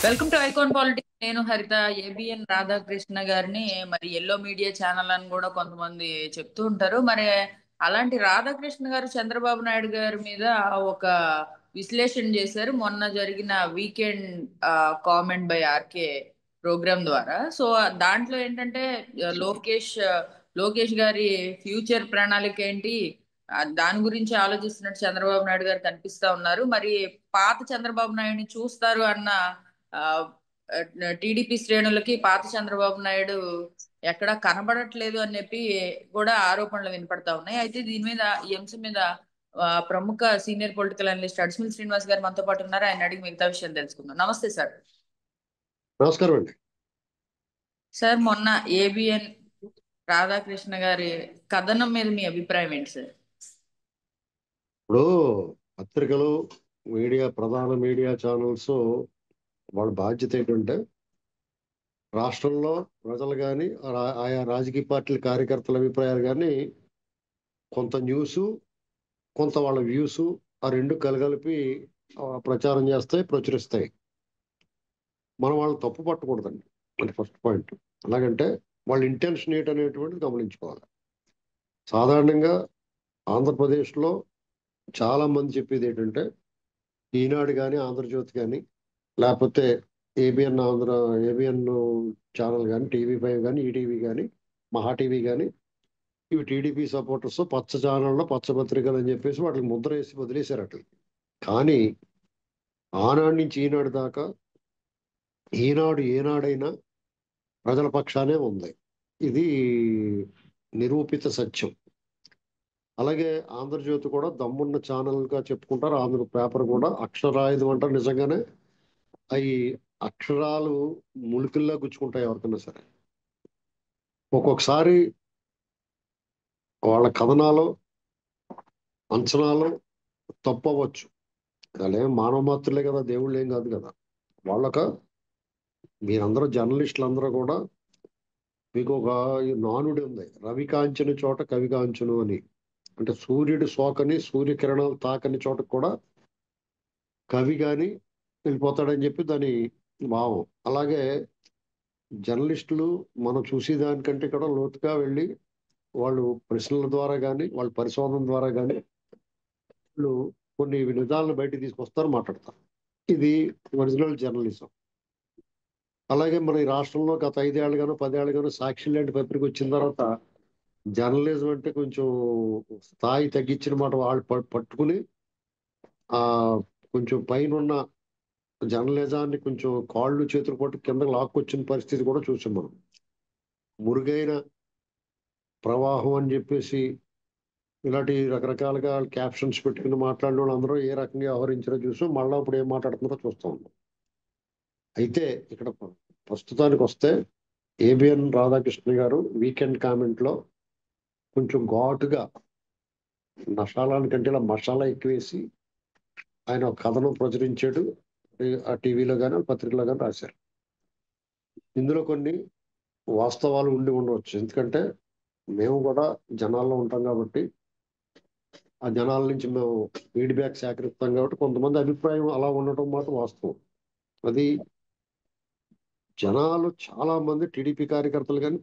Welcome to icon politics. నేను హరిత. ABN Radhakrishna గారిని మరి ఎల్లో మీడియా ఛానల్ అని కూడా కొంతమంది చెప్తూ ఉంటారు. మరి అలాంటి రాధాకృష్ణ గారు చంద్రబాబు నాయుడు గారి మీద ఒక విశ్లేషణ చేశారు మొన్న జరిగిన weekend comment by RK programme ద్వారా. సో దాంట్లో ఏంటంటే లోకేష్ గారి ఫ్యూచర్ ప్రణాళిక ఏంటి, దాని గురించి ఆలోచిస్తున్నట్టు చంద్రబాబు నాయుడు గారు కనిపిస్తా ఉన్నారు. మరి పాత చంద్రబాబు నాయుడిని చూస్తారు అన్న టీడీపీ శ్రేణులకి పాత చంద్రబాబు నాయుడు ఎక్కడా కనబడట్లేదు అని చెప్పి కూడా ఆరోపణలు వినపడతా ఉన్నాయి. అయితే దీని మీద, ఈ అంశం మీద ప్రముఖ సీనియర్ పొలిటికల్ అనలిస్ట్ అడ్స్మిల్ శ్రీనివాస్ గారు మనతో పాటు ఉన్నారు. ఆయన అడిగి మిగతా విషయం తెలుసుకుందాం. నమస్తే సార్. నమస్కారం అండి. సార్, మొన్న ఏబిఎన్ రాధాకృష్ణ గారి కథనం మీద మీ అభిప్రాయం ఏంటి సార్? ఇప్పుడు పత్రికలు, ప్రధాన మీడియా ఛానల్స్ వాళ్ళ బాధ్యత ఏంటంటే రాష్ట్రంలో ప్రజలు కానీ ఆయా రాజకీయ పార్టీల కార్యకర్తల అభిప్రాయాలు కానీ కొంత న్యూస్, కొంత వాళ్ళ వ్యూస్, ఆ రెండు కలగలిపి ప్రచారం చేస్తాయి, ప్రచురిస్తాయి. మనం వాళ్ళు తప్పు పట్టకూడదండి, అది ఫస్ట్ పాయింట్. ఎలాగంటే వాళ్ళ ఇంటెన్షన్ ఏంటనేటువంటిది గమనించుకోవాలి. సాధారణంగా ఆంధ్రప్రదేశ్లో చాలా మంది చెప్పేది ఏంటంటే ఈనాడు కానీ, ఆంధ్రజ్యోతి కానీ, లేకపోతే ఏబిఎన్ ఛానల్ కానీ, టీవీ5 కానీ, ఈటీవీ కానీ, మహా టీవీ కానీ, ఇవి టీడీపీ సపోర్టర్స్ పచ్చ ఛానల్లో పచ్చ పత్రికలు అని చెప్పేసి వాటికి ముద్ర వేసి వదిలేశారు అట్లా. కానీ ఆనాడు నుంచి ఈనాడు దాకా ఈనాడు ఏనాడైనా ప్రజల పక్షానే ఉంది. ఇది నిరూపిత సత్యం. అలాగే ఆంధ్రజ్యోతి కూడా దమ్మున్న ఛానల్గా చెప్పుకుంటారు. ఆంధ్ర పేపర్ కూడా అక్షరాయుధం అంటారు. నిజంగానే అవి అక్షరాలు ములికిల్లా గుచ్చుకుంటాయి ఎవరికైనా సరే. ఒక్కొక్కసారి వాళ్ళ కథనాలు, అంచనాలు తప్పు అవ్వచ్చు. వాళ్ళేం మానవ మాత్రులే కదా, దేవుళ్ళు ఏం కాదు కదా. మీరందరూ జర్నలిస్టులు అందరూ కూడా మీకు ఒక నానుడి ఉంది, రవి కాంచని చోట కవి కాంచును అని. అంటే సూర్యుడు సోకని, సూర్యకిరణాలు తాకని చోట కూడా కవి కానీ వెళ్ళిపోతాడని చెప్పి దాని భావం. అలాగే జర్నలిస్టులు మనం చూసేదానికంటే కూడా లోతుగా వెళ్ళి వాళ్ళు ప్రశ్నల ద్వారా కానీ, వాళ్ళ పరిశోధన ద్వారా కానీ వాళ్ళు కొన్ని నిజాలను బయటకు తీసుకొస్తారు, మాట్లాడతారు. ఇది ఒరిజినల్ జర్నలిజం. అలాగే మన ఈ రాష్ట్రంలో గత 5 ఏళ్ళుగానో 10 ఏళ్ళుగానో సాక్షి లాంటి పత్రిక వచ్చిన తర్వాత జర్నలిజం అంటే కొంచెం స్థాయి తగ్గించిన మాట వాళ్ళు పట్టుకుని ఆ కొంచెం పైన ఉన్న జర్నలిజాన్ని కొంచెం కాళ్ళు చేతులు పట్టు కిందకు లాక్కొచ్చిన పరిస్థితి కూడా చూసాం మనం. మురుగైన ప్రవాహం అని చెప్పేసి ఇలాంటి రకరకాలుగా క్యాప్షన్స్ పెట్టుకుని మాట్లాడిన వాళ్ళు అందరూ ఏ రకంగా వ్యవహరించారో చూసాం. మళ్ళీ ఇప్పుడు ఏం మాట్లాడుతున్నారో చూస్తూ ఉన్నాం. అయితే ఇక్కడ ప్రస్తుతానికి వస్తే ఏబిఎన్ రాధాకృష్ణ గారు వీకెండ్ కామెంట్లో కొంచెం ఘాటుగా మసాలానికంటే ఇలా మసాలా ఎక్కువేసి ఆయన ఒక కథనం ప్రచురించాడు. ఆ టీవీలో కానీ పత్రికలో కానీ రాశారు. ఇందులో కొన్ని వాస్తవాలు ఉండి ఉండవచ్చు. ఎందుకంటే మేము కూడా జనాల్లో ఉంటాం కాబట్టి ఆ జనాల నుంచి మేము ఫీడ్బ్యాక్ సేకరిస్తాం కాబట్టి కొంతమంది అభిప్రాయం అలా ఉండటం మాట వాస్తవం. అది జనాలు చాలా మంది టీడీపీ కార్యకర్తలు కానీ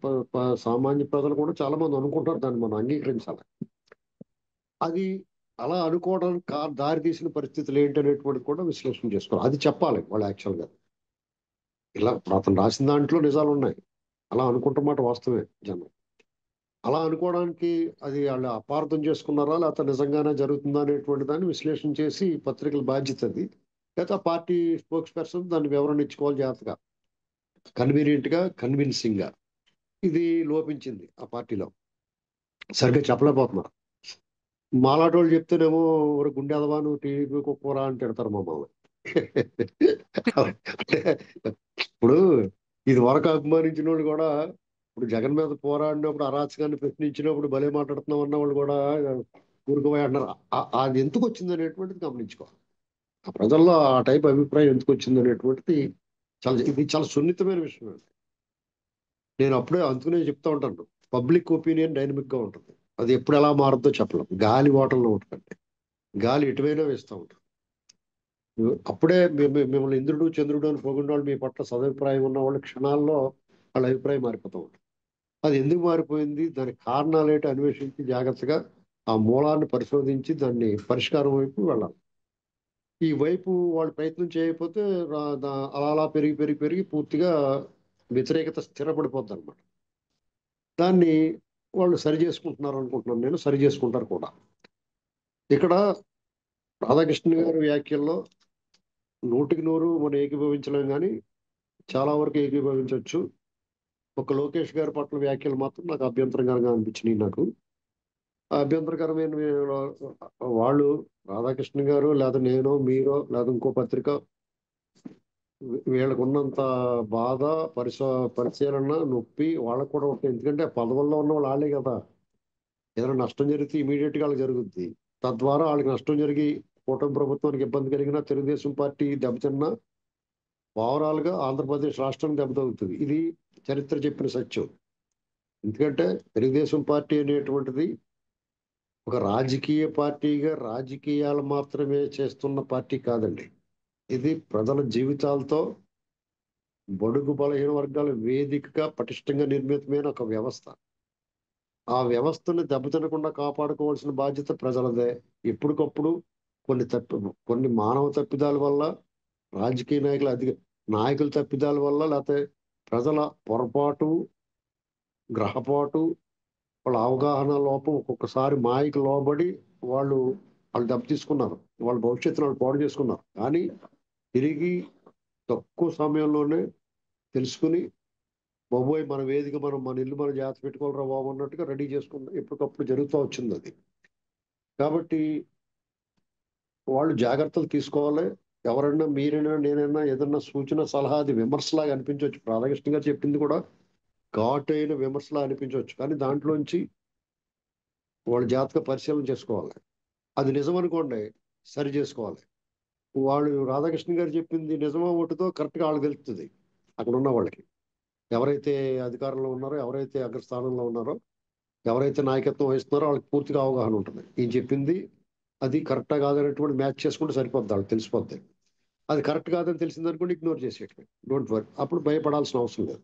సామాన్య ప్రజలు కూడా చాలా మంది అనుకుంటారు, దాన్ని మనం అంగీకరించాలి. అది అలా అనుకోవడానికి దారి తీసిన పరిస్థితులు ఏంటనేటువంటి కూడా విశ్లేషణ చేసుకోవాలి. అది చెప్పాలి వాళ్ళు యాక్చువల్గా. ఇలా అతను రాసిన దాంట్లో నిజాలు ఉన్నాయి, అలా అనుకుంటున్నమాట వాస్తవమే. జనం అలా అనుకోవడానికి అది వాళ్ళు అపార్థం చేసుకున్నారా లేకపోతే నిజంగానే జరుగుతుందా అనేటువంటి దాన్ని విశ్లేషణ చేసి పత్రికల బాధ్యత అది. లేకపోతే పార్టీ స్పోక్స్ పర్సన్ దాన్ని వివరణ ఇచ్చుకోవాలి జాగ్రత్తగా, కన్విన్సింగ్ గా. ఇది లోపించింది ఆ పార్టీలో, సరిగ్గా చెప్పలేకపోతున్నారు. మాలాంటి వాళ్ళు చెప్తేనేమో ఒక గుండె అదవా నువ్వు టీడీపీ కుక్కరా అని తిడతారు మమ్మల్ని. అంటే ఇప్పుడు ఇది వరకు అభిమానించిన వాళ్ళు కూడా ఇప్పుడు జగన్ మీద పోరాడినప్పుడు, అరాచకాన్ని ప్రశ్నించినప్పుడు భలే మాట్లాడుతున్నాం అన్న వాళ్ళు కూడా ఊరుకుపోయి అంటున్నారు. అది ఎందుకు వచ్చింది అనేటువంటిది గమనించుకోవాలి. ఆ ప్రజల్లో ఆ టైప్ అభిప్రాయం ఎందుకు వచ్చింది అనేటువంటిది ఇది చాలా సున్నితమైన విషయం అండి. నేను అప్పుడే అందుకునే చెప్తా ఉంటాను, పబ్లిక్ ఒపీనియన్ డైనమిక్ గా ఉంటుంది. అది ఎప్పుడు ఎలా మారుతుందో చెప్పలేం. గాలి ఓటంలో ఉంటుంది, గాలి ఎటువైనా వేస్తూ ఉంటుంది. అప్పుడే మిమ్మల్ని ఇంద్రుడు చంద్రుడు అని పొగిడిన వాళ్ళు మీ పట్ల సదభిప్రాయం ఉన్న వాళ్ళు క్షణాల్లో వాళ్ళ అభిప్రాయం మారిపోతూ ఉంటుంది. అది ఎందుకు మారిపోయింది, దానికి కారణాలు ఏంటి అన్వేషించి జాగ్రత్తగా ఆ మూలాన్ని పరిశోధించి దాన్ని పరిష్కారం వైపు వెళ్ళాలి. ఈ వైపు వాళ్ళు ప్రయత్నం చేయకపోతే అలా అలా పెరిగి పెరిగి పెరిగి పూర్తిగా వ్యతిరేకత స్థిరపడిపోద్ది అనమాట. దాన్ని వాళ్ళు సరి చేసుకుంటున్నారు అనుకుంటున్నాను నేను, సరి చేసుకుంటారు కూడా. ఇక్కడ రాధాకృష్ణ గారి వ్యాఖ్యల్లో 100కి 100 మనం ఏకీభవించలేం కానీ చాలా వరకు ఏకీభవించవచ్చు. ఒక లోకేష్ గారి పట్ల వ్యాఖ్యలు మాత్రం నాకు అభ్యంతరకరంగా అనిపించినాయి నాకు. ఆ అభ్యంతరకరమైన వాళ్ళు రాధాకృష్ణ గారు లేదా నేను మీరో లేదా ఇంకో పత్రిక వీళ్ళకు ఉన్నంత బాధ, పరిశీలన, నొప్పి వాళ్ళకు కూడా ఉంటాయి. ఎందుకంటే పదవుల్లో ఉన్న వాళ్ళు వాళ్ళే కదా. ఏదైనా నష్టం జరిగితే ఇమీడియట్ గా వాళ్ళకి జరుగుద్ది. తద్వారా వాళ్ళకి నష్టం జరిగి కూటమి ప్రభుత్వానికి ఇబ్బంది కలిగినా, తెలుగుదేశం పార్టీ దెబ్బతిన్నా ఓవరాల్ గా ఆంధ్రప్రదేశ్ రాష్ట్రం దెబ్బతగులుతుంది. ఇది చరిత్ర చెప్పిన సత్యం. ఎందుకంటే తెలుగుదేశం పార్టీ అనేటువంటిది ఒక రాజకీయ పార్టీగా రాజకీయాలు మాత్రమే చేస్తున్న పార్టీ కాదండి. ఇది ప్రజల జీవితాలతో బడుగు బలహీన వర్గాల వేదికగా పటిష్టంగా నిర్మితమైన ఒక వ్యవస్థ. ఆ వ్యవస్థను దెబ్బతినకుండా కాపాడుకోవాల్సిన బాధ్యత ప్రజలదే. ఎప్పటికప్పుడు కొన్ని మానవ తప్పిదాల వల్ల, రాజకీయ నాయకుల తప్పిదాల వల్ల, లేకపోతే ప్రజల పొరపాటు, గ్రహపాటు, వాళ్ళ అవగాహన లోపం, ఒక్కొక్కసారి మాయకు లోబడి వాళ్ళు వాళ్ళు దెబ్బతీసుకున్నారు. వాళ్ళ భవిష్యత్తును వాళ్ళు పాడు చేసుకున్నారు. కానీ తిరిగి తక్కువ సమయంలోనే తెలుసుకుని, బాబోయ్ మన వేదిక మన ఇల్లు మనం జాగ్రత్త పెట్టుకోవాలరా బాబు అన్నట్టుగా రెడీ చేసుకున్నాం. ఎప్పటికప్పుడు జరుగుతూ వచ్చింది అది. కాబట్టి వాళ్ళు జాగ్రత్తలు తీసుకోవాలి. ఎవరైనా మీరైనా నేనైనా ఏదన్నా సూచన సలహా అది విమర్శలాగా అనిపించవచ్చు. రాధాకృష్ణ గారు చెప్పింది కూడా ఘాటు అయిన విమర్శలా అనిపించవచ్చు. కానీ దాంట్లోంచి వాళ్ళు జాగ్రత్తగా పరిశీలన చేసుకోవాలి. అది నిజం అనుకోండి, సరి చేసుకోవాలి. వాళ్ళు రాధాకృష్ణ గారు చెప్పింది నిజమో ఒకటితో కరెక్ట్గా వాళ్ళకి తెలుస్తుంది. అక్కడ ఉన్న వాళ్ళకి ఎవరైతే అధికారంలో ఉన్నారో, ఎవరైతే అగ్రస్థానంలో ఉన్నారో, ఎవరైతే నాయకత్వం వహిస్తున్నారో వాళ్ళకి పూర్తిగా అవగాహన ఉంటుంది. ఈయన చెప్పింది అది కరెక్టా కాదనేటువంటి మ్యాచ్ చేసుకుంటే సరిపోద్ది, వాళ్ళకి తెలిసిపోద్ది. అది కరెక్ట్ కాదని తెలిసిందనుకోండి ఇగ్నోర్ చేసేయటమే, డోంట్ వరీ. అప్పుడు భయపడాల్సిన అవసరం లేదు.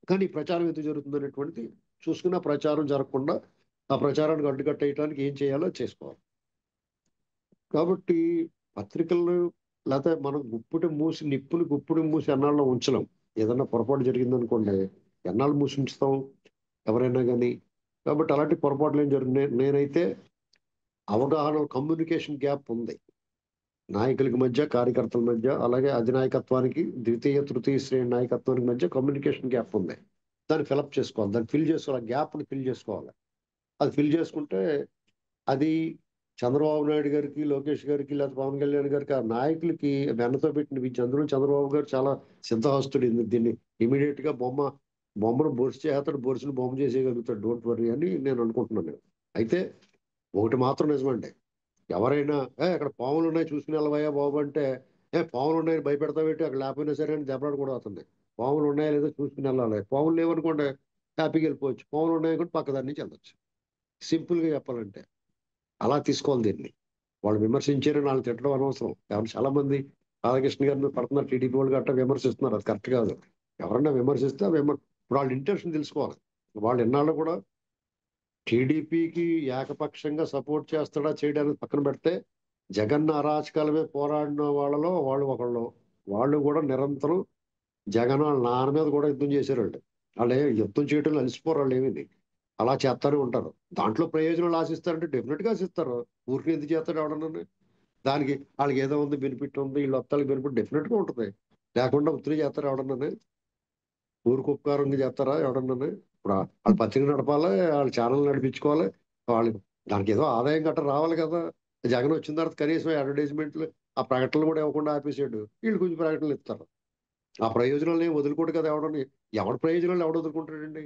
కానీ ఈ ప్రచారం ఎందుకు జరుగుతుంది అనేటువంటిది చూసుకున్న ప్రచారం జరగకుండా ఆ ప్రచారానికి అడ్డుకట్టేయడానికి ఏం చేయాలో చేసుకోవాలి. కాబట్టి పత్రికలు లేకపోతే మనం నిప్పుని గుప్పుడు మూసి ఎన్నాళ్ళు ఉంచలేం. ఏదన్నా పొరపాటు జరిగిందనుకోండి, ఎన్నాళ్ళు మూసి ఉంచుతాం ఎవరైనా కానీ. కాబట్టి అలాంటి పొరపాట్లు ఏం జరిగినాయి. నేనైతే అవగాహన, కమ్యూనికేషన్ గ్యాప్ ఉంది నాయకులకి మధ్య, కార్యకర్తల మధ్య, అలాగే అధినాయకత్వానికి, ద్వితీయ తృతీయ శ్రేణి నాయకత్వానికి మధ్య కమ్యూనికేషన్ గ్యాప్ ఉంది. దాన్ని ఫిలప్ చేసుకోవాలి, దాన్ని ఫిల్ చేసుకోవాలి, ఆ గ్యాప్ని ఫిల్ చేసుకోవాలి. అది ఫిల్ చేసుకుంటే అది చంద్రబాబు నాయుడు గారికి, లోకేష్ గారికి, లేదా పవన్ కళ్యాణ్ గారికి, ఆ నాయకులకి వెన్నతో పెట్టిన విద్య. అందులో చంద్రబాబు గారు చాలా సిద్ధహస్తుడు. దీన్ని ఇమీడియట్ గా బొమ్మను బొరుసు చేస్తాడు, బొరుసును బొమ్మ చేసేయగలుగుతాడు. డోంట్ వరీ అని నేను అనుకుంటున్నాను. అయితే ఒకటి మాత్రం నిజమండి, ఎవరైనా అక్కడ పాములు ఉన్నాయి చూసుకుని వెళ్ళవయ్యా బాబు అంటే, పాములు ఉన్నాయని భయపెడతావేంటి, అక్కడ లేకపోయినా సరే అని దెబ్బలాడు కూడా అవుతుంది. పాములు ఉన్నాయా లేదో చూసుకుని వెళ్ళాలి. పాములు లేవనుకోండి హ్యాపీగా వెళ్ళిపోవచ్చు. పాములు ఉన్నాయనుకోండి పక్కదారి నుంచి వెళ్ళొచ్చు. సింపుల్ గా చెప్పాలంటే అలా తీసుకోవాలి దీన్ని. వాళ్ళు విమర్శించారని వాళ్ళు తిట్టడం అనవసరం. ఎవరు చాలా మంది రాధాకృష్ణ గారిని పడుతున్నారు, టీడీపీ వాళ్ళు గట్రా విమర్శిస్తున్నారు. అది కరెక్ట్ కాదు. ఎవరన్నా విమర్శిస్తే ఇప్పుడు వాళ్ళ ఇంటెన్షన్ తెలుసుకోవాలి. వాళ్ళు ఎన్నాళ్ళు కూడా టీడీపీకి ఏకపక్షంగా సపోర్ట్ చేస్తాడా చేయడానికి పక్కన పెడితే, జగన్ అరాచకాల మీద పోరాడిన వాళ్ళలో వాళ్ళు ఒకళ్ళు. వాళ్ళు కూడా నిరంతరం జగన్ వాళ్ళ నాన్న మీద కూడా యుద్ధం చేశారండి. వాళ్ళు యుద్ధం చేయడంలో అలసిపోరు. వాళ్ళు ఏమిది అలా చేస్తానే ఉంటారు. దాంట్లో ప్రయోజనాలు ఆశిస్తారంటే డెఫినెట్ గా ఆశిస్తారు. ఊరికి ఎందుకు చేస్తాడు ఎవడన్నా. దానికి వాళ్ళకి ఏదో ఉంది, బెనిఫిట్ ఉంది, వీళ్ళు వస్తానికి బెనిఫిట్ డెఫినెట్ గా ఉంటుంది. లేకుండా ఉత్తరి చేస్తారు ఎవడన్నా. ఊరికి ఉపకారంగా చేస్తారా ఎవడన్నా. ఇప్పుడు వాళ్ళ పత్రిక నడపాలి, వాళ్ళ ఛానల్ నడిపించుకోవాలి. వాళ్ళు దానికి ఏదో ఆదాయం గట్రా రావాలి కదా. జగన్ వచ్చిన తర్వాత కనీసం అడ్వర్టైజ్మెంట్లు, ఆ ప్రకటనలు కూడా ఇవ్వకుండా ఆపేసాడు. వీళ్ళు కొంచెం ప్రకటనలు ఇస్తారు. ఆ ప్రయోజనాలు ఏమి వదులుకోడు కదా ఎవడని. ఎవడి ప్రయోజనాలు ఎవడు వదులుకుంటాడండి.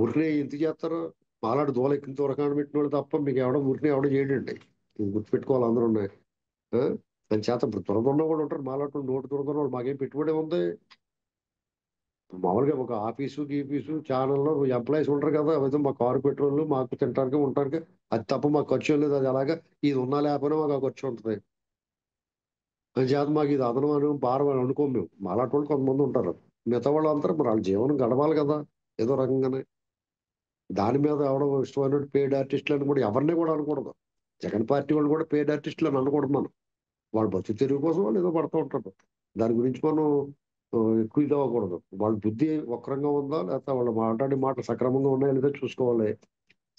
ఊరికనే ఎందుకు చేస్తారు. మాలాడు దూలెక్కిన దూరకాన్ని పెట్టిన వాళ్ళు తప్ప మీకు ఊరికనే ఎవడో చేయడండి. ఇది గుర్తుపెట్టుకోవాలి అందరూ ఉన్నాయి. దాని చేత ఇప్పుడు దురదన్న కూడా ఉంటారు. మాలాడు నోటి దురదన్న వాళ్ళు మాకేం పెట్టుబడి ఉంది. మామూలుగా ఒక ఆఫీసు గీఫీసు ఛానల్లో ఎంప్లాయీస్ ఉంటారు కదా. అదే మా కారు పెట్రోల్ మాకు తింటానికి ఉంటానికి, అది తప్ప మాకు ఖర్చు ఏం లేదు. అది అలాగా ఇది ఉన్నా లేకపోయినా మాకు ఆ ఖర్చు ఉంటుంది. చేత మాకు ఇది అదనం అని భారం అని అనుకోం మేము. అలాంటి వాళ్ళు కొంతమంది ఉంటారు. మిగతా వాళ్ళందరూ మరి వాళ్ళ జీవనం గడవాలి కదా ఏదో రకంగానే. దాని మీద ఎవడో ఇష్టమైనట్టు పెయిడ్ ఆర్టిస్టులు అని కూడా ఎవరిని కూడా అనకూడదు. జగన్ పార్టీ వాళ్ళు కూడా పెయిడ్ ఆర్టిస్టులు అని అనకూడదు మనం. వాళ్ళ బతుకు తెరువు కోసం వాళ్ళు ఏదో పడుతూ ఉంటారు. దాని గురించి మనం ఎక్కువ ఇది అవ్వకూడదు. వాళ్ళ బుద్ధి వక్రంగా ఉందా లేకపోతే వాళ్ళు మాట్లాడే మాటలు సక్రమంగా ఉన్నాయో లేదో చూసుకోవాలి.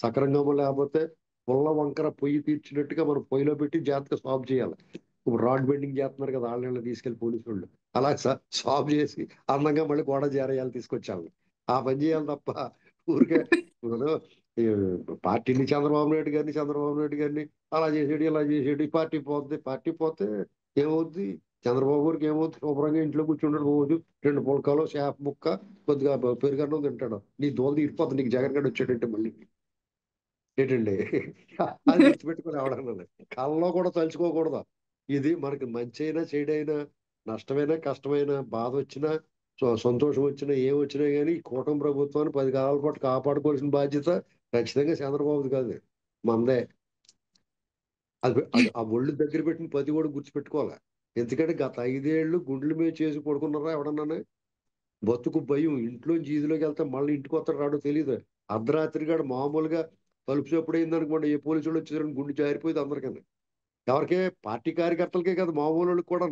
సక్రమంగా లేకపోతే పుల్ల వంకర పొయ్యి తీర్చినట్టుగా మనం పొయ్యిలో పెట్టి జాగ్రత్తగా సాల్వ్ చేయాలి. ఇప్పుడు రాడ్ బెండింగ్ చేస్తున్నారు కదా వాళ్ళని తీసుకెళ్లి పోలీసు వాళ్ళు. అలా సాల్వ్ చేసి అందంగా మళ్ళీ గోడ జారేయాలి తీసుకొచ్చాము. ఆ పని చేయాలి తప్ప ఊరికే ఇప్పుడు ఈ పార్టీని చంద్రబాబు నాయుడు గారిని అలా చేసాడు ఇలా చేసాడు ఈ పార్టీ పోద్ది. పార్టీ పోతే ఏమవుద్ది? చంద్రబాబు గారికి ఏమవుద్ది? శుభ్రంగా ఇంట్లో కూర్చుంటాడు రోజు 2 పుల్కాలు చేప ముక్క కొద్దిగా పెరుగన్నం తింటాడు. నీ దోలు తీరిపోద్ది నీకు జగన్ గడు వచ్చాడంటే మళ్ళీ ఏంటండి అది గుర్తుపెట్టుకుని ఎవడన్నాను కళ్ళలో కూడా తలుచుకోకూడదు. ఇది మనకి మంచి అయినా చెడైనా నష్టమైనా కష్టమైనా బాధ వచ్చినా సంతోషం వచ్చినా ఏం వచ్చినా కానీ ఈ కూటమి ప్రభుత్వాన్ని 10 కాలాల పాటు కాపాడుకోవాల్సిన బాధ్యత ఖచ్చితంగా చంద్రబాబుది కాదు మందే. అది ఆ ఒళ్ళు దగ్గర పెట్టిన ప్రతి కూడా గుర్తుపెట్టుకోవాలి. ఎందుకంటే గత 5 ఏళ్ళు గుండెల మీద చేసి పడుకున్నారా ఎవడన్నా? బతుకు భయం ఇంట్లోంచి వీధిలోకి వెళ్తే మళ్ళీ ఇంటికి వస్తాడు రాడో తెలియదు. అర్ధరాత్రి గాడు మామూలుగా తలుపు చప్పుడు అయిందనుకోండి ఏ పోలీసు వాళ్ళు వచ్చారని గుండె జారిపోయింది అందరికీ. ఎవరికే పార్టీ కార్యకర్తలకే కాదు మామూలు వాళ్ళకి కూడా.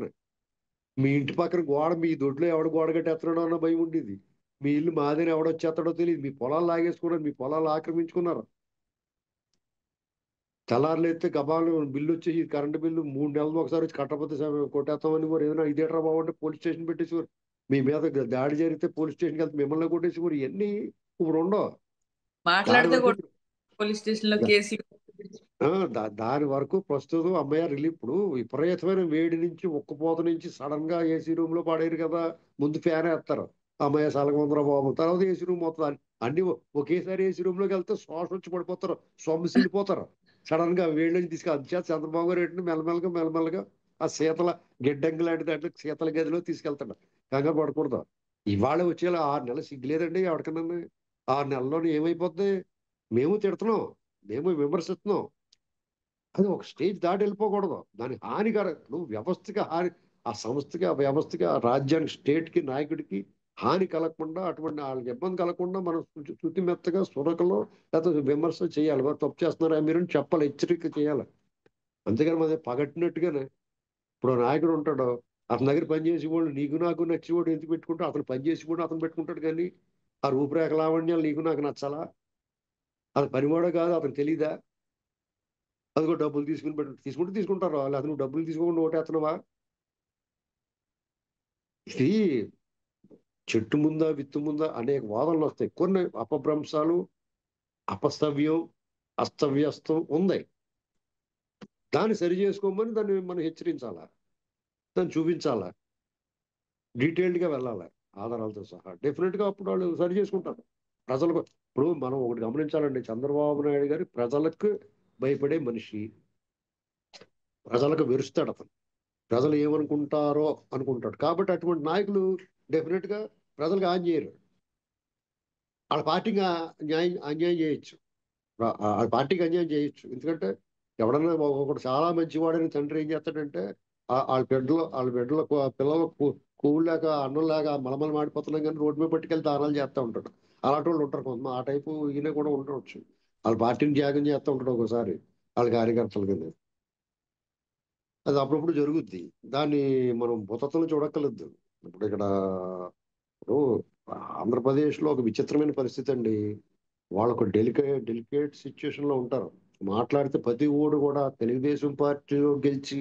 మీ ఇంటి పక్కన గోడ మీ దొడ్లో ఎవడ గోడ కట్టేస్తున్నాడో అన్న భయం ఉండేది. మీ ఇల్లు మాదని ఎవడొచ్చేస్తాడో తెలియదు. మీ పొలాలు లాగేసుకున్నారు, మీ పొలాలు ఆక్రమించుకున్నారు. తెల్లారులు ఎత్తే గబాలు బిల్లు వచ్చేసి కరెంటు బిల్లు 3 నెలలు ఒకసారి వచ్చి కట్టకపోతే కొట్టేస్తామని మరి ఏదైనా ఇదేట్రా బాబు అంటే పోలీస్ స్టేషన్ పెట్టేసి మీ మీద దాడి జరిగితే పోలీస్ స్టేషన్కి వెళ్తే మిమ్మల్ని కొట్టేసి ఇవన్నీ ఇప్పుడు ఉండవు. దాని మాట్లాడితే వరకు కూడా పోలీస్ స్టేషన్ లో కేసులు. దాని వరకు ప్రస్తుతం అమ్మయ్య రిలీఫ్. ఇప్పుడు విపరీతమైన వేడి నుంచి ఉక్కపోత నుంచి సడన్ గా ఏసీ రూమ్ లో పడేరు కదా. ముందు ఫ్యాన్ వేస్తారు అమ్మయ్య సలగొందర బాబు. తర్వాత ఏసీ రూమ్ మొత్తం అన్ని ఒకేసారి ఏసీ రూమ్ లోకి వెళ్తే శ్వాస వచ్చి పడిపోతారు, సొమ్మసిల్లిపోతారు. సడన్ గా వేడి నుంచి తీసుకెళ్ళి చంద్రబాబు గారు ఏంటంటే మెల్లమెల్లగా మెల్లమెల్లగా ఆ శీతల గిడ్డంగి లాంటి దాంట్లో శీతల గదిలో తీసుకెళ్తాడు. కంగారు పడకూడదు. ఇవాళ వచ్చేలా 6 నెలలు సిగ్గులేదండి ఎవరికన్నా? 6 నెలల్లోనే ఏమైపోద్ది? మేము తిడుతున్నాం, మేము విమర్శిస్తున్నాం. అది ఒక స్టేజ్ దాటి వెళ్ళిపోకూడదు. దాని హానికరం. నువ్వు వ్యవస్థకి హాని, ఆ సంస్థకి ఆ వ్యవస్థకి ఆ రాజ్యానికి స్టేట్ కి నాయకుడికి హాని కలగకుండా అటువంటి వాళ్ళకి ఇబ్బంది కలగకుండా మనం శుతి మెత్తగా సురకలో లేకపోతే విమర్శ చేయాలి. మరి తప్పు చేస్తున్నారా మీరు అని చెప్పాలి, హెచ్చరిక చేయాలి. అంతేగాని మరి పగట్టినట్టుగానే ఇప్పుడు నాయకుడు ఉంటాడు అతని దగ్గర పనిచేసి వాళ్ళు నీకు నాకు నచ్చేవాడు ఎందుకు పెట్టుకుంటా అతను పనిచేసి కూడా అతను పెట్టుకుంటాడు. కానీ ఆ రూపురేఖ లావణ్యాలు నీకు నాకు నచ్చాలా? అది పనివాడో కాదు అతను తెలీదా? అదిగో డబ్బులు తీసుకుని తీసుకుంటే తీసుకుంటారు వాళ్ళు. అది నువ్వు డబ్బులు తీసుకోకుండా ఓటేస్తున్నావా? ఇది చెట్టు ముందా విత్తు ముందా అనేక వాదనలు వస్తాయి. కొన్ని అపభ్రంశాలు, అపస్తవ్యం, అస్తవ్యస్తం ఉంది. దాన్ని సరి చేసుకోమని దాన్ని మనం హెచ్చరించాలా, దాన్ని చూపించాలా, డీటెయిల్డ్ గా వెళ్ళాలి ఆధారాలతో సహా. డెఫినెట్ గా అప్పుడు వాళ్ళు సరి చేసుకుంటారు. ప్రజలకు ఇప్పుడు మనం ఒకటి గమనించాలండి, చంద్రబాబు నాయుడు గారి ప్రజలకు భయపడే మనిషి. ప్రజలకు వెరుస్తాడు అతను. ప్రజలు ఏమనుకుంటారో అనుకుంటాడు. కాబట్టి అటువంటి నాయకులు డెఫినెట్ గా ప్రజలకు హాని చేయరు. వాళ్ళ పార్టీకి అన్యాయం చేయొచ్చు. వాళ్ళ పార్టీకి అన్యాయం చేయొచ్చు. ఎందుకంటే ఎవడన్నా ఒకడు చాలా మంచివాడని తండ్రి ఏం చేస్తాడంటే వాళ్ళ బిడ్డల పిల్లలు కూవులేక అన్నం లేక మలమల మాడిపోతున్నాం కానీ రోడ్డు మీద పట్టుకెళ్ళి దానాలు చేస్తూ ఉంటాడు. అలాంటి వాళ్ళు ఉంటారు కొంతమంది. ఆ టైపు ఈయన కూడా ఉండవచ్చు. వాళ్ళ పార్టీని త్యాగం చేస్తూ ఉంటాడు ఒకసారి వాళ్ళ కార్యకర్తల కింద. అది అప్పుడప్పుడు జరుగుద్ది. దాన్ని మనం భూతత్వం చూడక్కర్లేదు. ఇప్పుడు ఇక్కడ ఇప్పుడు ఆంధ్రప్రదేశ్ లో ఒక విచిత్రమైన పరిస్థితి అండి. వాళ్ళొక డెలికేట్ సిచ్యుయేషన్ లో ఉంటారు. మాట్లాడితే ప్రతి ఓడు కూడా తెలుగుదేశం పార్టీలో గెలిచి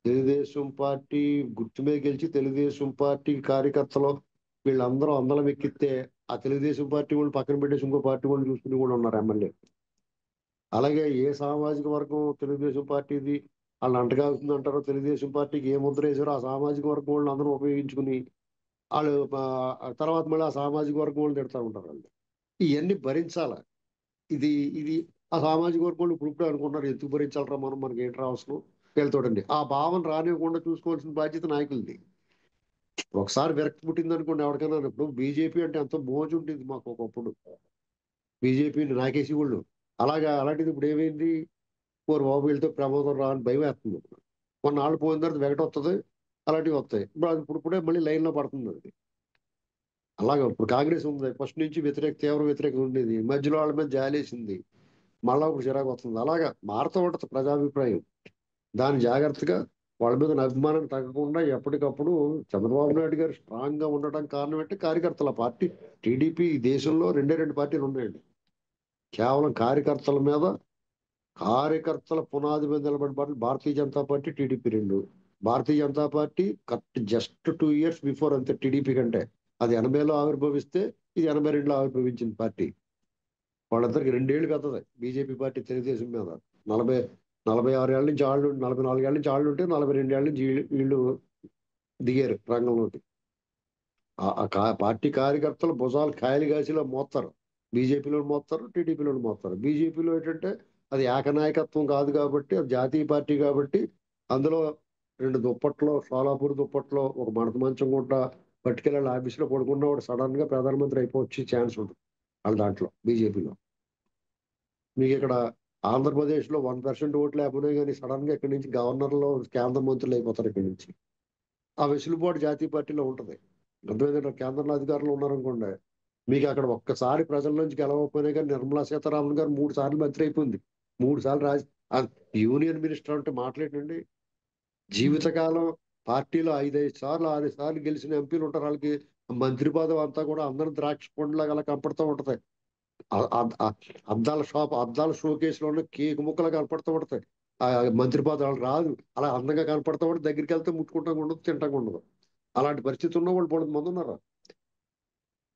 తెలుగుదేశం పార్టీ గుర్తు మీద గెలిచి తెలుగుదేశం పార్టీ కార్యకర్తలు వీళ్ళందరూ అందలం ఎక్కిస్తే ఆ తెలుగుదేశం పార్టీ వాళ్ళు పక్కన పెట్టేసి ఇంకో పార్టీ వాళ్ళు చూసుకుని కూడా ఉన్నారు ఎమ్మెల్యే. అలాగే ఏ సామాజిక వర్గం తెలుగుదేశం పార్టీది వాళ్ళు అంటగాగుతుంది అంటారో తెలుగుదేశం పార్టీకి ఏ ముద్ర వేసారో ఆ సామాజిక వర్గం వాళ్ళని అందరూ ఉపయోగించుకుని వాళ్ళు తర్వాత మళ్ళీ ఆ సామాజిక వర్గం వాళ్ళు తిడతా ఉంటారు వాళ్ళు. ఇవన్నీ భరించాల. ఇది ఇది ఆ సామాజిక వర్గం ఇప్పుడు అనుకుంటున్నారు ఎందుకు భరించాలరా మనం, మనకి ఏంటి అవసరం వెళ్తాడండి. ఆ భావన రానివ్వకుండా చూసుకోవాల్సిన బాధ్యత నాయకులది. ఒకసారి విరక్తి పుట్టింది అనుకోండి ఎవరికైనా. ఇప్పుడు బీజేపీ అంటే ఎంతో మోజు ఉంటుంది మాకు ఒకప్పుడు. బీజేపీని నాకేసి వాళ్ళు అలాగా. అలాంటిది ఇప్పుడు ఏమైంది? ఓరు బాబు వీళ్ళతో ప్రమాదం రా అని భయం వేస్తుంది. కొన్నాళ్ళు పోయిన తర్వాత వెగట వస్తుంది, అలాంటివి వస్తాయి. ఇప్పుడే మళ్ళీ లైన్లో పడుతుంది అది. అలాగే ఇప్పుడు కాంగ్రెస్ ఉంది, ఫస్ట్ నుంచి తీవ్ర వ్యతిరేకత ఉండేది, మధ్యలో వాళ్ళ మీద జాలేసింది, మళ్ళా ఇప్పుడు చిరాకు వస్తుంది. అలాగా మారుతూ ఉంటుంది ప్రజాభిప్రాయం. దాని జాగ్రత్తగా వాళ్ళ మీద ఉన్న అభిమానం తగ్గకుండా ఎప్పటికప్పుడు చంద్రబాబు నాయుడు గారు స్ట్రాంగ్ గా ఉండటం కారణం అంటే కార్యకర్తల పార్టీ. టీడీపీ ఈ దేశంలో రెండు పార్టీలు ఉన్నాయండి. కేవలం కార్యకర్తల పునాది మీద నిలబడిన పార్టీ భారతీయ జనతా పార్టీ, టీడీపీ రెండు. Bharatiya Janata Party correct just 2 years before అంతే టీడీపీ కంటే. అది 80లో ఆవిర్భవిస్తే ఇది 82లో ఆవిర్భవించిన పార్టీ. వాళ్ళందరికీ 2 ఏళ్ళు పెద్దది బీజేపీ పార్టీ తెలుగుదేశం మీద. 40 46 ఏళ్ల నుంచి ఆళ్ళు, 44 ఏళ్ల నుంచి ఆళ్ళు ఉంటే 42 ఏళ్ల నుంచి వీళ్ళు దిగారు రంగంలోకి. పార్టీ కార్యకర్తలు భుజాలు కాయలు కాసిలా మోస్తారు. బీజేపీలో మోస్తారు, టీడీపీలో మోస్తారు. బీజేపీలో ఏంటంటే అది ఏకనాయకత్వం కాదు కాబట్టి, అది జాతీయ పార్టీ కాబట్టి అందులో 2 దుప్పట్లో, షోలాపూర్ దుప్పట్లో ఒక మడత మంచం గుంట పట్టుకెళ్ళి ఆఫీసులో పడుకున్నవాడు సడన్ గా ప్రధానమంత్రి అయిపోవచ్చే ఛాన్స్ ఉంటుంది వాళ్ళ దాంట్లో బీజేపీలో. మీకు ఇక్కడ ఆంధ్రప్రదేశ్ లో 1% ఓట్లు లేకపోయినా కానీ సడన్ గా ఇక్కడి నుంచి గవర్నర్లో కేంద్ర మంత్రులు అయిపోతారు ఇక్కడి నుంచి. ఆ వెసులుబాటు జాతీయ పార్టీలో ఉంటది. అర్థమైందంటే కేంద్రంలో అధికారులు ఉన్నారనుకోండి, మీకు అక్కడ ఒక్కసారి ప్రజల నుంచి గెలవకపోయినా కానీ నిర్మలా సీతారామన్ గారు 3 సార్లు మంత్రి అయిపోయింది. 3 సార్లు ఆ యూనియన్ మినిస్టర్ అంటే మాట్లాడండి. జీవితకాలం పార్టీలో 5 సార్లు 6 సార్లు గెలిచిన ఎంపీలు ఉంటారు. వాళ్ళకి మంత్రి పదవి అంతా కూడా అందరం ద్రాక్ష పండులాగా అలా కనపడుతూ ఉంటది. అద్దాల షోకేస్ లో ఉన్న కేక్ ముక్కలు కనపడుతూ ఉంటాయి. ఆ మంత్రి పదవి రాదు, అలా అందంగా కనపడుతూ ఉంటుంది. దగ్గరికి వెళ్తే ముట్టుకుంటాం ఉండదు, తింటాం ఉండదు. అలాంటి పరిస్థితి ఉన్న వాళ్ళు 10 మంది ఉన్నారు.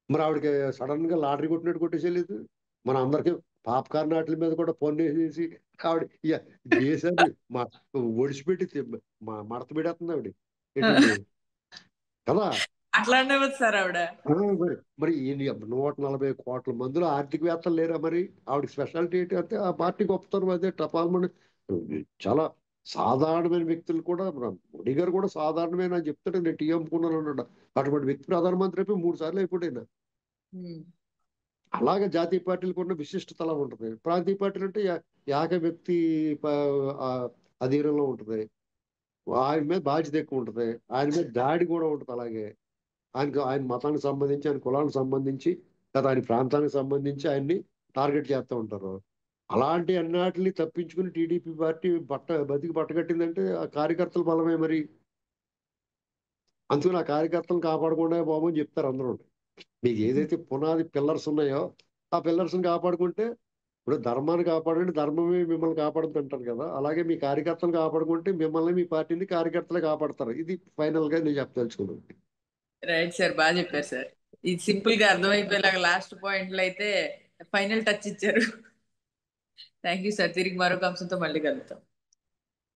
మరి ఆవిడకి సడన్ గా లాటరీ కొట్టినట్టు కొట్టేసేయలేదు. మన అందరికి పాప్కార్న్ వాటి మీద కూడా పన్ను వేసేసి ఆవిడ దేశాన్ని ఒడిచిపెట్టి మడత పెడేస్తుంది ఆవిడ. ఏంటండి కదా. అట్లానే ఉంది సార్ ఆవిడ. మరి మరి 140 కోట్ల మందిలో ఆర్థికవేత్తలు లేరా మరి? ఆవిడ స్పెషాలిటీ ఏంటి అంటే ఆ పార్టీ గొప్పతనం అదే. టపాల్మని చాలా సాధారణమైన వ్యక్తులు కూడా, మోడీ గారు కూడా సాధారణమైన అని చెప్తాడు, నేను టీ అమ్ముకున్నాను అన్నాడు. అటువంటి వ్యక్తి ప్రధానమంత్రి అయిపోయి 3 సార్లు అయిపోయినా. అలాగే జాతీయ పార్టీలకు ఉన్న విశిష్టత అలా ఉంటుంది. ప్రాంతీయ పార్టీలు అంటే ఏక వ్యక్తి ప- ఆ అధీనంలో ఉంటుంది. ఆయన మీద బాధ్యత ఎక్కువ ఉంటుంది, ఆయన మీద దాడి కూడా ఉంటుంది. అలాగే ఆయన మతానికి సంబంధించి, ఆయన కులానికి సంబంధించి, లేదా ఆయన ప్రాంతానికి సంబంధించి ఆయన్ని టార్గెట్ చేస్తూ ఉంటారు. అలాంటి అన్నిటిని తప్పించుకుని టీడీపీ పార్టీ బతికి పట్టగట్టిందంటే ఆ కార్యకర్తల బలమే మరి. అందుకని ఆ కార్యకర్తలను కాపాడకుండా బాబు అని చెప్తారు అందరూ. మీకు ఏదైతే పునాది పిల్లర్స్ ఉన్నాయో ఆ పిల్లర్స్ కాపాడుకుంటే, ఇప్పుడు ధర్మాన్ని కాపాడండి, ధర్మమే మిమ్మల్ని కాపాడుతుంది అంటారు కదా. అలాగే మీ కార్యకర్తలు కాపాడుకుంటే మిమ్మల్ని, మీ పార్టీని కార్యకర్తలు కాపాడతారు. ఇది ఫైనల్ గా నేను చెప్పదలుచుకున్నాను. రైట్ సార్, బాగా చెప్పారు సార్. ఇది సింపుల్ గా అర్థమైపోయేలాగా లాస్ట్ పాయింట్లు అయితే ఫైనల్ టచ్ ఇచ్చారు. Thank you sir. తిరిగి మరొక అంశంతో మళ్ళీ కలుద్దాం.